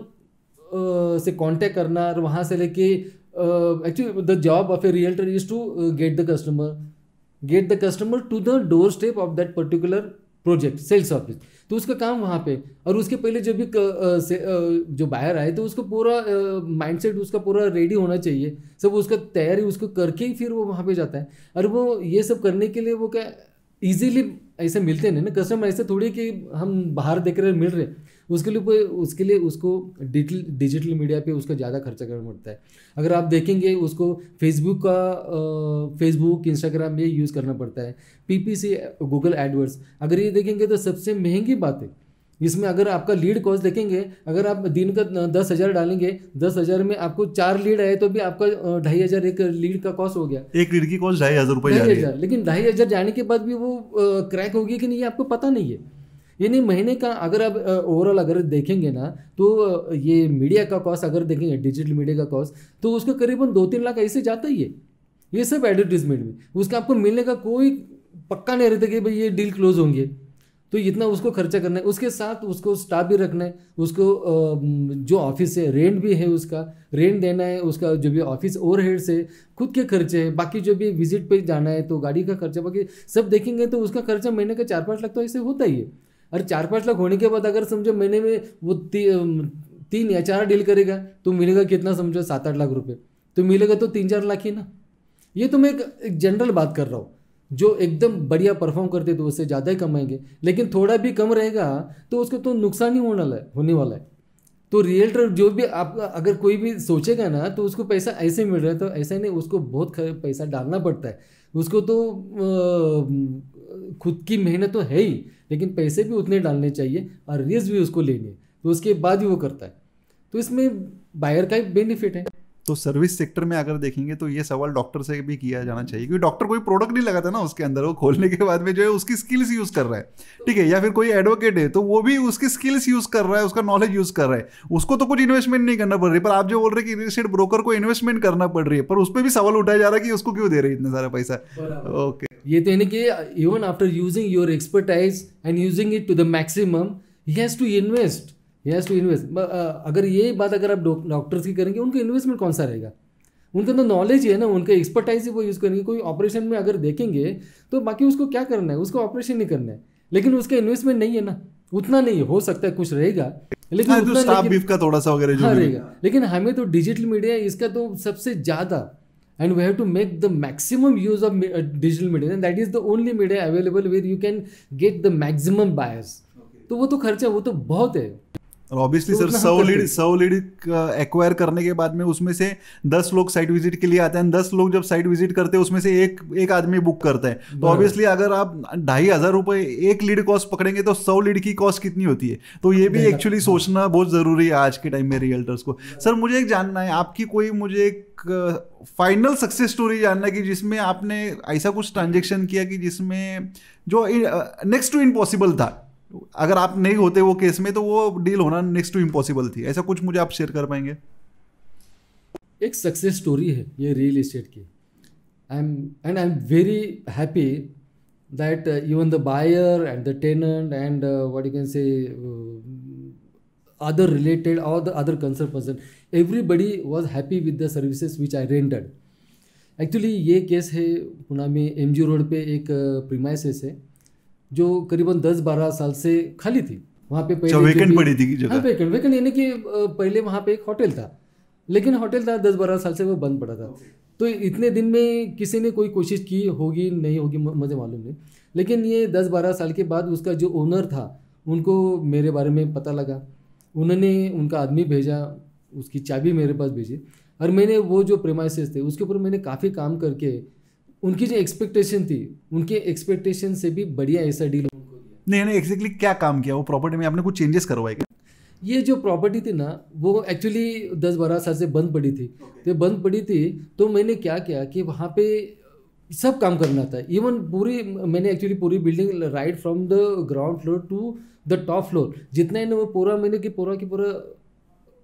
से कांटेक्ट करना और वहाँ से लेके actually the job of a realtor is to get the customer to the doorstep of that particular project, sales office. तो उसका काम वहाँ पे, और उसके पहले जब भी जो बायर आए तो उसको पूरा माइंडसेट उसका पूरा रेडी होना चाहिए, सब उसका तैयारी उसको करके ही फिर वो वहाँ पे जाता है। और वो ये सब करने के लिए वो क्या इजीली ऐसे मिलते नहीं ना कस्टमर, ऐसे थोड़ी कि हम बाहर देख रहे मिल रहे। उसके लिए उसको डिजिटल मीडिया पे उसका ज़्यादा खर्चा करना पड़ता है। अगर आप देखेंगे उसको फेसबुक इंस्टाग्राम ये यूज़ करना पड़ता है, PPC गूगल एडवर्ड्स। अगर ये देखेंगे तो सबसे महंगी बात है इसमें। अगर आपका लीड कॉस्ट देखेंगे, अगर आप दिन का 10,000 डालेंगे, 10,000 में आपको 4 लीड आए तो भी आपका 2,500 एक लीड का कॉस्ट हो गया। एक लीड की कॉस्ट 2,500 रुपये जा रही है। लेकिन 2,500 जाने के बाद भी वो क्रैक होगी कि नहीं, ये आपको पता नहीं है। यानी महीने का अगर आप ओवरऑल अगर देखेंगे ना, तो ये मीडिया का कॉस्ट अगर देखेंगे, डिजिटल मीडिया का कॉस्ट, तो उसका करीबन 2-3 लाख ऐसे जाता ही है। ये सब एडवर्टीजमेंट में, उसका आपको मिलने का कोई पक्का नहीं रहता कि भाई ये डील क्लोज होंगे, तो इतना उसको खर्चा करना है। उसके साथ उसको स्टाफ भी रखना है, उसको जो ऑफिस है रेंट भी है, उसका रेंट देना है, उसका जो भी ऑफिस ओवरहेड्स है, खुद के खर्चे है, बाकी जो भी विजिट पे जाना है तो गाड़ी का खर्चा, बाकी सब देखेंगे तो उसका खर्चा महीने का 4-5 लाख तो ऐसे होता ही है। और 4-5 लाख होने के बाद अगर समझो महीने में वो 3 या 4 डील करेगा तो मिलेगा कितना, समझो 7-8 लाख रुपए तो मिलेगा, तो 3-4 लाख ही ना। ये तो मैं एक जनरल बात कर रहा हूँ। जो एकदम बढ़िया परफॉर्म करते तो उससे ज़्यादा ही कमाएंगे, लेकिन थोड़ा भी कम रहेगा तो उसको तो नुकसान ही होने वाला है। तो रियल्टर जो भी आप अगर कोई भी सोचेगा ना तो उसको पैसा ऐसे मिल रहा है, तो ऐसा नहीं, उसको बहुत पैसा डालना पड़ता है। उसको तो खुद की मेहनत तो है ही, लेकिन पैसे भी उतने डालने चाहिए और रिस्क भी उसको लेनी है, तो उसके बाद ही वो करता है। तो इसमें बायर का ही बेनिफिट है। तो सर्विस सेक्टर में अगर देखेंगे तो ये सवाल डॉक्टर से भी किया जाना चाहिए, क्योंकि डॉक्टर कोई प्रोडक्ट नहीं लगाता ना उसके अंदर, वो खोलने के बाद में जो है उसकी स्किल्स यूज कर रहा है, ठीक है। या फिर कोई एडवोकेट है तो वो भी उसकी स्किल्स यूज कर रहा है, उसका नॉलेज यूज कर रहा है, उसको तो कुछ इन्वेस्टमेंट नहीं करना पड़ रही। पर आप जो बोल रहे हैं कि रियल एस्टेट ब्रोकर को इन्वेस्टमेंट करना पड़ रही है, पर उस पर भी सवाल उठाया जा रहा है कि उसको क्यों दे रहे हैं इतना सारा पैसा। ओके, ये तो यानी कि even after using your expertise and using it to the maximum he has to invest, he has to invest. अगर ये बात अगर आप डॉक्टर्स की करेंगे, उनका इन्वेस्टमेंट कौन सा रहेगा? उनका तो नॉलेज है ना, उनका एक्सपर्टाइज ही वो यूज़ करेंगे। कोई ऑपरेशन में अगर देखेंगे तो बाकी उसको क्या करना है, उसको ऑपरेशन नहीं करना है, लेकिन उसका इन्वेस्टमेंट नहीं है ना, उतना नहीं हो सकता है, कुछ रहेगा लेकिन उतना, स्टाफ बीफ का थोड़ा सा वगैरह जो रहेगा। लेकिन हमें तो डिजिटल मीडिया इसका तो सबसे ज़्यादा, and we have to make the maximum use of digital media, and that is the only media available where you can get the maximum buyers. तो वो तो खर्चा, वो तो बहुत है। और ऑब्वियसली सर 100 लीड एक्वायर करने के बाद में उसमें से 10 लोग साइट विजिट के लिए आते हैं, 10 लोग जब साइट विजिट करते हैं उसमें से एक आदमी बुक करता है, तो ऑब्वियसली अगर आप 2,500 रुपये एक लीड कॉस्ट पकड़ेंगे तो 100 लीड की कॉस्ट कितनी होती है। तो ये भी एक्चुअली सोचना बहुत ज़रूरी है आज के टाइम में रियल्टर्स को। सर मुझे एक जानना है आपकी, कोई मुझे एक फाइनल सक्सेस स्टोरी जानना है कि जिसमें आपने ऐसा कुछ ट्रांजेक्शन किया कि जिसमें जो नेक्स्ट टू इम्पॉसिबल था, अगर आप नहीं होते वो केस में तो वो डील होना नेक्स्ट टू इम्पॉसिबल थी, ऐसा कुछ मुझे आप शेयर कर पाएंगे? एक सक्सेस स्टोरी है ये रियल एस्टेट की। I am very happy that even the buyer and the tenant and what you can say other related or the other concerned person, everybody was happy with the services which I rendered. Actually ये case है पुणे में MG road पे एक premises है जो करीबन 10-12 साल से खाली थी। वहाँ पे पहले वेकेंट पड़ी थी जगह। हाँ वेकेंट यानी कि पहले वहाँ पे एक होटल था, लेकिन होटल था 10-12 साल से वो बंद पड़ा था। तो इतने दिन में किसी ने कोई कोशिश की होगी नहीं होगी मुझे मालूम नहीं, लेकिन ये 10-12 साल के बाद उसका जो ओनर था उनको मेरे बारे में पता लगा, उन्होंने उनका आदमी भेजा, उसकी चाबी मेरे पास भेजी, और मैंने वो जो प्रेमाइसेस थे उसके ऊपर मैंने काफ़ी काम करके उनकी जो एक्सपेक्टेशन थी उनके एक्सपेक्टेशन से भी बढ़िया ऐसा डील उनको दिया। नहीं एग्जैक्टली क्या काम किया वो प्रॉपर्टी में, आपने कुछ चेंजेस करवाए क्या? ये जो प्रॉपर्टी थी ना वो एक्चुअली 10-12 साल से बंद पड़ी थी। तो बंद पड़ी थी तो मैंने क्या किया कि वहाँ पे सब काम करना था। इवन मैंने एक्चुअली पूरी building right from the ground floor to the top floor जितना है ना वो पूरा मैंने कि पूरा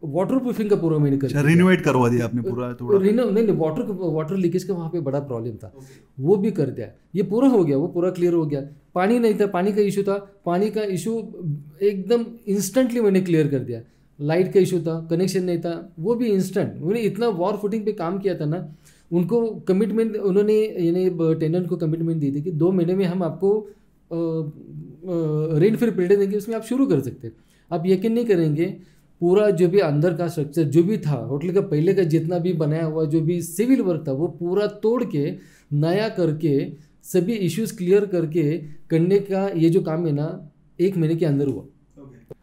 वाटर प्रूफिंग का पूरा मैंने कर रिनोवेट करवा दिया आपने पूरा थोड़ा। नहीं वाटर लीकेज का वहाँ पे बड़ा प्रॉब्लम था, वो भी कर दिया। ये पूरा हो गया, वो पूरा क्लियर हो गया। पानी नहीं था, पानी का इशू था, पानी का इशू एकदम इंस्टेंटली मैंने क्लियर कर दिया। लाइट का इशू था, कनेक्शन नहीं था, वो भी इंस्टेंट। मैंने इतना वॉर फुटिंग पे काम किया था ना। उनको कमिटमेंट, उन्होंने यानी टेनेंट को कमिटमेंट दी थी कि 2 महीने में हम आपको रेंट फ्री पीरियड देंगे, उसमें आप शुरू कर सकते। आप यकीन नहीं करेंगे, पूरा जो भी अंदर का स्ट्रक्चर जो भी था होटल का पहले का जितना भी बनाया हुआ जो भी सिविल वर्क था वो पूरा तोड़ के नया करके सभी इश्यूज क्लियर करके करने का ये जो काम है ना 1 महीने के अंदर हुआ।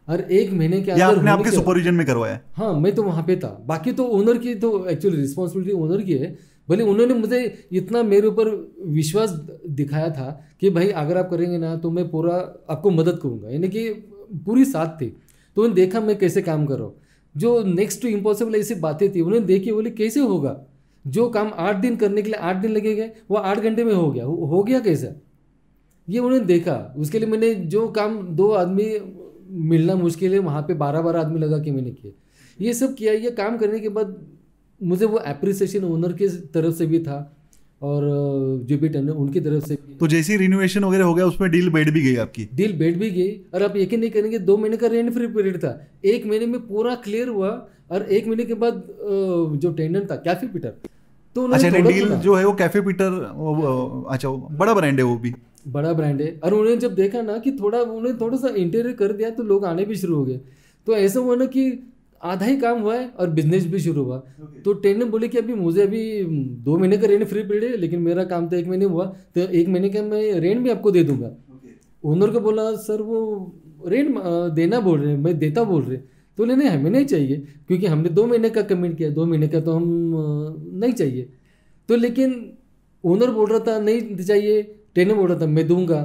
और 1 महीने के अंदर आपने आपके सुपरविजन में करवाया? हाँ, मैं तो वहाँ पे था। बाकी तो ओनर की तो एक्चुअली रिस्पॉन्सिबिलिटी ओनर की है। भले उन्होंने मुझे इतना मेरे ऊपर विश्वास दिखाया था कि भाई अगर आप करेंगे ना तो मैं पूरा आपको मदद करूँगा, यानी कि पूरी साथ थी। तो उन्होंने देखा मैं कैसे काम कर रहा हूँ। जो नेक्स्ट टू इम्पॉसिबल ऐसी बातें थी उन्होंने देखी, बोले कैसे होगा, जो काम 8 दिन करने के लिए 8 दिन लगेगा वो 8 घंटे में हो गया कैसा, ये उन्होंने देखा। उसके लिए मैंने जो काम 2 आदमी मिलना मुश्किल है वहाँ पे 12-12 आदमी लगा के मैंने किया। ये सब किया। ये काम करने के बाद मुझे वो एप्रिसिएशन ओनर की तरफ से भी था और जो भी टेनर उनकी तरफ से भी। तो जैसे रिनोवेशन वगैरह हो गया उसमें डील बैठ भी गई आपकी? डील बैठ भी गई। और आप यकीन नहीं करेंगे 2 महीने का रेंट फ्री पीरियड था, 1 महीने में पूरा क्लियर हुआ। और 1 महीने के बाद जो टेनेंट था कैफे पीटर, तो अच्छा डील जो है वो कैफे पीटर, अच्छा बड़ा ब्रांड है, वो भी बड़ा ब्रांड है। और उन्होंने जब देखा ना कि उन्होंने थोड़ा सा इंटीरियर कर दिया तो लोग आने भी शुरू हो गए। तो ऐसा हुआ ना कि आधा ही काम हुआ है और बिजनेस भी शुरू हुआ। तो टेनेंट बोले कि अभी 2 महीने का रेंट फ्री पीरियड है, लेकिन मेरा काम तो 1 महीने हुआ, तो 1 महीने का मैं रेंट भी आपको दे दूंगा। ओनर को बोला सर वो रेंट देना बोल रहे हैं, मैं देता बोल रहे। तो नहीं हमें नहीं चाहिए, क्योंकि हमने 2 महीने का कमिट किया, 2 महीने का तो हम नहीं चाहिए। तो लेकिन ओनर बोल रहा था नहीं चाहिए, टेनेंट बोल रहा था मैं दूंगा।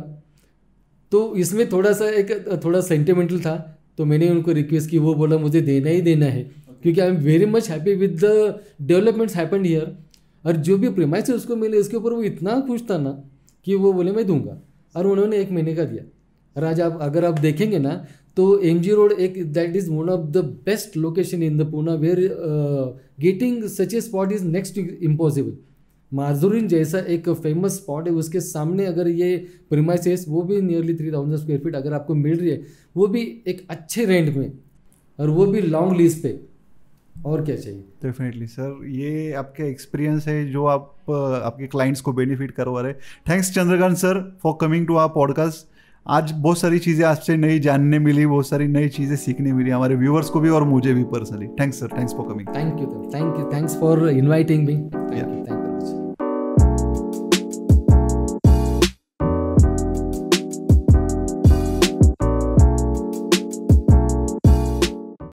तो इसमें थोड़ा सेंटिमेंटल था। तो मैंने उनको रिक्वेस्ट की, वो बोला मुझे देना ही देना है। क्योंकि आई am very much happy with the developments happened here. और जो भी प्रीमाइसेस उसको मिले उसके ऊपर वो इतना खुश था ना कि वो बोले मैं दूंगा, और उन्होंने 1 महीने का दिया। और आज आप अगर आप देखेंगे ना तो MG रोड एक that is one of the best location in the Poona where getting such a spot is next impossible. मार्जुरिन जैसा एक फेमस स्पॉट है, उसके सामने अगर ये प्रीमाइसेस वो भी नियरली 3000 स्क्वायर फीट अगर आपको मिल रही है, वो भी एक अच्छे रेंट में, और वो भी लॉन्ग लीज पे, और क्या चाहिए। डेफिनेटली सर, ये आपका एक्सपीरियंस है जो आप आपके क्लाइंट्स को बेनिफिट करवा रहे। Thanks Chandrakant sir for coming to our podcast. आज बहुत सारी चीज़ें आपसे नई जानने मिली, बहुत सारी नई चीज़ें सीखने मिली हमारे व्यूअर्स को भी और मुझे भी personally. Thanks sir, thanks for coming. Thank you, thanks for inviting me.